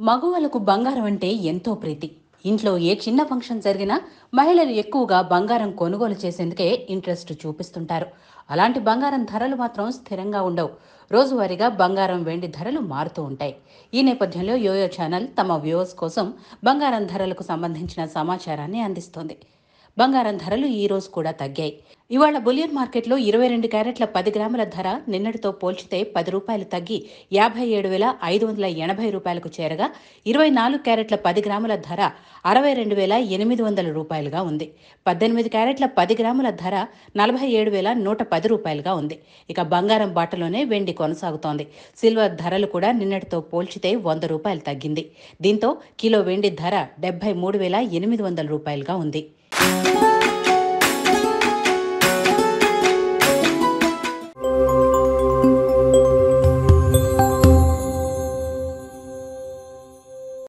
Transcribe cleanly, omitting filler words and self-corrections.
మగవాళ్ళకు బంగారం అంటే ఎంతో ప్రీతి. ఇంట్లో ఏ చిన్న ఫంక్షన్ జరిగినా మహిళలు ఎక్కువగా బంగారం కొనుగోలు చేసేందుకే ఇంట్రెస్ట్ చూపిస్తుంటారు. అలాంటి బంగారం ధరలు మాత్రం స్థిరంగా ఉండవు. రోజువారీగా బంగారం వెండి ధరలు మారుతూ ఉంటాయి. ఈ నేపథ్యంలో యోయో ఛానల్ తమ వ్యూవర్స్ కోసం బంగారం ధరలకు సంబంధించిన సమాచారాన్ని అందిస్తోంది. బంగారం ధరలు ఈ రోజు కూడా తగ్గాయి. ఇవాళ బులియన్ మార్కెట్లో 22 క్యారెట్ల 10 గ్రాముల ధర నిన్నటితో పోల్చితే రూ. 10 తగ్గి 57,580 రూపాయలకు చేరగా 24 క్యారెట్ల 10 గ్రాముల ధర 62,800 రూపాయలుగా ఉంది. 18 క్యారెట్ల 10 గ్రాముల ధర 47,110 రూపాయలుగా ఉంది. ఇక బంగారం బాటలోనే వెండి కొనసాగుతోంది. సిల్వర్ ధరలు కూడా నిన్నటితో పోల్చితే రూ. 100 తగ్గింది. దీంతో కిలో వెండి ధర 73,800 రూపాయలుగా ఉంది.